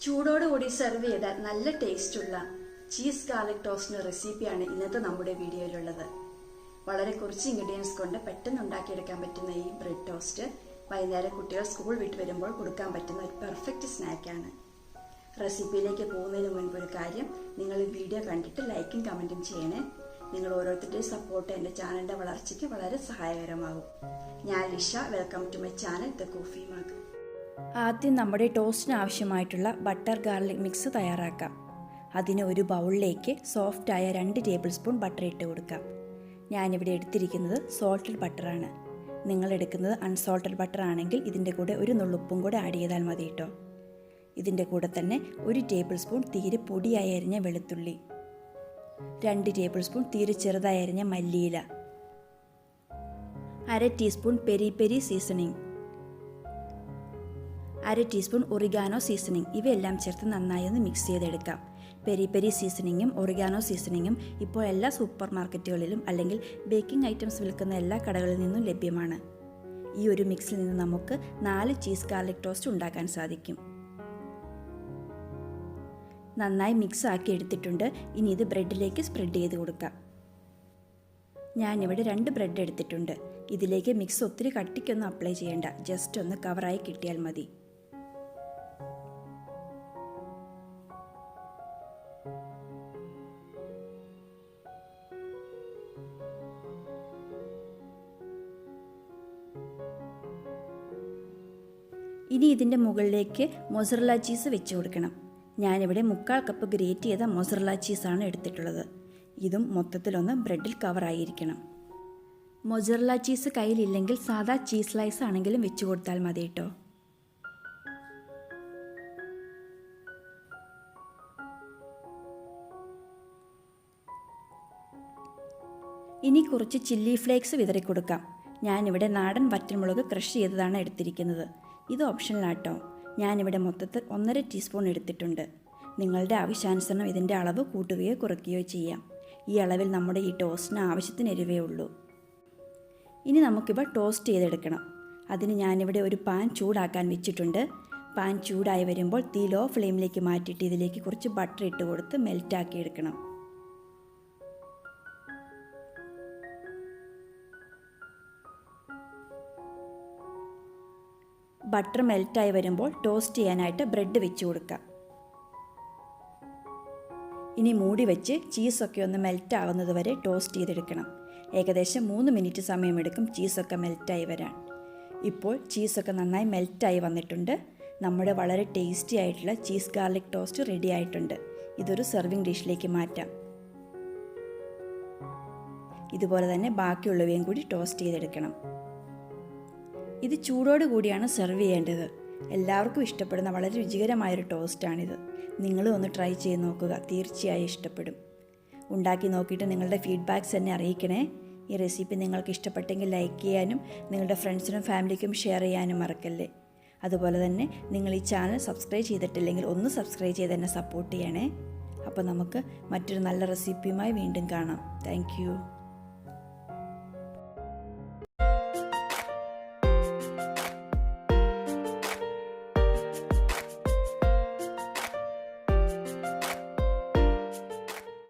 ചൂടോടുകൂടി സെർവ് ചെയ്താൽ നല്ല ടേസ്റ്റുള്ള ചീസ് ഗാർലിക് ടോസ്റ്റിന്റെ റെസിപ്പിയാണ് ഇന്നത്തെ നമ്മുടെ വീഡിയോയിലുള്ളത്. വളരെ കുറച്ച് ഇൻഗ്രീഡിയൻസ് കൊണ്ട് പെട്ടെന്ന് ഉണ്ടാക്കിയെടുക്കാൻ പറ്റുന്ന ഈ ബ്രെഡ് ടോസ്റ്റ് വൈകുന്നേരം കുട്ടികൾ സ്കൂൾ വിട്ട് വരുമ്പോൾ കൊടുക്കാൻ പറ്റുന്ന ഒരു പെർഫെക്റ്റ് സ്നാക്കാണ്. റെസിപ്പിയിലേക്ക് പോകുന്നതിന് മുൻപ് ഒരു കാര്യം, നിങ്ങൾ ഈ വീഡിയോ കണ്ടിട്ട് ലൈക്കും കമൻറ്റും ചെയ്യണേ. നിങ്ങൾ ഓരോരുത്തരുടെയും സപ്പോർട്ട് എൻ്റെ ചാനലിൻ്റെ വളർച്ചയ്ക്ക് വളരെ സഹായകരമാകും. ഞാൻ Lisha, welcome to my channel thecoffeemug. ആദ്യം നമ്മുടെ ടോസ്റ്റിന് ആവശ്യമായിട്ടുള്ള ബട്ടർ ഗാർലിക് മിക്സ് തയ്യാറാക്കാം. അതിന് ഒരു ബൗളിലേക്ക് സോഫ്റ്റായ 2 ടേബിൾ സ്പൂൺ ബട്ടർ ഇട്ട് കൊടുക്കാം. ഞാനിവിടെ എടുത്തിരിക്കുന്നത് സോൾട്ടഡ് ബട്ടറാണ്. നിങ്ങൾ എടുക്കുന്നത് അൺസോൾട്ടഡ് ബട്ടർ ആണെങ്കിൽ ഇതിൻ്റെ കൂടെ ഒരു നുള്ളുപ്പും കൂടെ ആഡ് ചെയ്താൽ മതി കേട്ടോ. ഇതിൻ്റെ കൂടെ തന്നെ 1 ടേബിൾ സ്പൂൺ തീരെ പൊടിയായി അരിഞ്ഞ വെളുത്തുള്ളി, 2 ടേബിൾ സ്പൂൺ തീരെ ചെറുതായി അരിഞ്ഞ മല്ലിയില, 1/2 teaspoon peri seasoning, 1/2 teaspoon oregano seasoning. ഇവയെല്ലാം ചേർത്ത് നന്നായി ഒന്ന് മിക്സ് ചെയ്തെടുക്കാം. പെരി സീസണിങ്ങും ഒറിഗാനോ സീസണിങ്ങും ഇപ്പോൾ എല്ലാ സൂപ്പർ മാർക്കറ്റുകളിലും അല്ലെങ്കിൽ ബേക്കിംഗ് ഐറ്റംസ് വിൽക്കുന്ന എല്ലാ കടകളിൽ നിന്നും ലഭ്യമാണ്. ഈ ഒരു മിക്സിൽ നിന്ന് നമുക്ക് 4 ചീസ് ഗാർലിക് ടോസ്റ്റ് ഉണ്ടാക്കാൻ സാധിക്കും. നന്നായി മിക്സ് ആക്കി എടുത്തിട്ടുണ്ട്. ഇനി ഇത് ബ്രെഡിലേക്ക് സ്പ്രെഡ് ചെയ്ത് കൊടുക്കാം. ഞാനിവിടെ 2 ബ്രെഡ് എടുത്തിട്ടുണ്ട്. ഇതിലേക്ക് മിക്സ് ഒത്തിരി കട്ടിക്കൊന്നും അപ്ലൈ ചെയ്യേണ്ട, ജസ്റ്റ് ഒന്ന് കവറായി കിട്ടിയാൽ മതി. ഇനി ഇതിൻ്റെ മുകളിലേക്ക് മൊസറല്ല ചീസ് വെച്ച് കൊടുക്കണം. ഞാനിവിടെ 1/4 കപ്പ് ഗ്രേറ്റ് ചെയ്ത മൊസറല്ല ചീസാണ് എടുത്തിട്ടുള്ളത്. ഇതും മൊത്തത്തിലൊന്ന് ബ്രെഡിൽ കവറായിരിക്കണം. മൊസറല്ല ചീസ് കയ്യിലില്ലെങ്കിൽ സാധാ ചീസ് സ്ലൈസ് ആണെങ്കിലും വെച്ച് കൊടുത്താൽ മതി കേട്ടോ. ഇനി കുറച്ച് ചില്ലി ഫ്ലേക്സ് വിതറി കൊടുക്കാം. ഞാനിവിടെ നാടൻ വറ്റൽമുളക് ക്രഷ് ചെയ്തതാണ് എടുത്തിരിക്കുന്നത്. ഇത് ഓപ്ഷണലാട്ടോ. ഞാനിവിടെ മൊത്തത്തിൽ 1/2 ടീസ്പൂൺ എടുത്തിട്ടുണ്ട്. നിങ്ങളുടെ ആവശ്യാനുസരണം ഇതിൻ്റെ അളവ് കൂട്ടുകയോ കുറയ്ക്കുകയോ ചെയ്യാം. ഈ അളവിൽ നമ്മുടെ ഈ ടോസ്റ്റിന് ആവശ്യത്തിന് എരിവേ ഉള്ളൂ. ഇനി നമുക്കിവ ടോസ്റ്റ് ചെയ്തെടുക്കണം. അതിന് ഞാനിവിടെ ഒരു പാൻ ചൂടാക്കാൻ വെച്ചിട്ടുണ്ട്. പാൻ ചൂടായി വരുമ്പോൾ തീ ലോ ഫ്ലെയിമിലേക്ക് മാറ്റിയിട്ട് ഇതിലേക്ക് കുറച്ച് ബട്ടർ ഇട്ട് കൊടുത്ത് മെൽറ്റാക്കി എടുക്കണം. ബട്ടർ മെൽറ്റായി വരുമ്പോൾ ടോസ്റ്റ് ചെയ്യാനായിട്ട് ബ്രെഡ് വെച്ച് കൊടുക്കാം. ഇനി മൂടി വെച്ച് ചീസൊക്കെ ഒന്ന് മെൽറ്റ് ആവുന്നത് വരെ ടോസ്റ്റ് ചെയ്തെടുക്കണം. ഏകദേശം 3 മിനിറ്റ് സമയമെടുക്കും ചീസൊക്കെ മെൽറ്റായി വരാൻ. ഇപ്പോൾ ചീസൊക്കെ നന്നായി മെൽറ്റായി വന്നിട്ടുണ്ട്. നമ്മുടെ വളരെ ടേസ്റ്റി ആയിട്ടുള്ള ചീസ് ഗാർലിക് ടോസ്റ്റ് റെഡി ആയിട്ടുണ്ട്. ഇതൊരു സെർവിങ് ഡിഷിലേക്ക് മാറ്റാം. ഇതുപോലെ തന്നെ ബാക്കിയുള്ളവയും കൂടി ടോസ്റ്റ് ചെയ്തെടുക്കണം. ഇത് ചൂടോട് കൂടിയാണ് സെർവ് ചെയ്യേണ്ടത്. എല്ലാവർക്കും ഇഷ്ടപ്പെടുന്ന വളരെ രുചികരമായൊരു ടോസ്റ്റാണിത്. നിങ്ങളും ഒന്ന് ട്രൈ ചെയ്ത് നോക്കുക, തീർച്ചയായും ഇഷ്ടപ്പെടും. ഉണ്ടാക്കി നോക്കിയിട്ട് നിങ്ങളുടെ ഫീഡ്ബാക്ക്സ് എന്നെ അറിയിക്കണേ. ഈ റെസിപ്പി നിങ്ങൾക്ക് ഇഷ്ടപ്പെട്ടെങ്കിൽ ലൈക്ക് ചെയ്യാനും നിങ്ങളുടെ ഫ്രണ്ട്സിനും ഫാമിലിക്കും ഷെയർ ചെയ്യാനും മറക്കല്ലേ. അതുപോലെ തന്നെ നിങ്ങൾ ഈ ചാനൽ സബ്സ്ക്രൈബ് ചെയ്തിട്ടില്ലെങ്കിൽ ഒന്ന് സബ്സ്ക്രൈബ് ചെയ്ത് എന്നെ സപ്പോർട്ട് ചെയ്യണേ. അപ്പോൾ നമുക്ക് മറ്റൊരു നല്ല റെസിപ്പിയുമായി വീണ്ടും കാണാം. Thank you.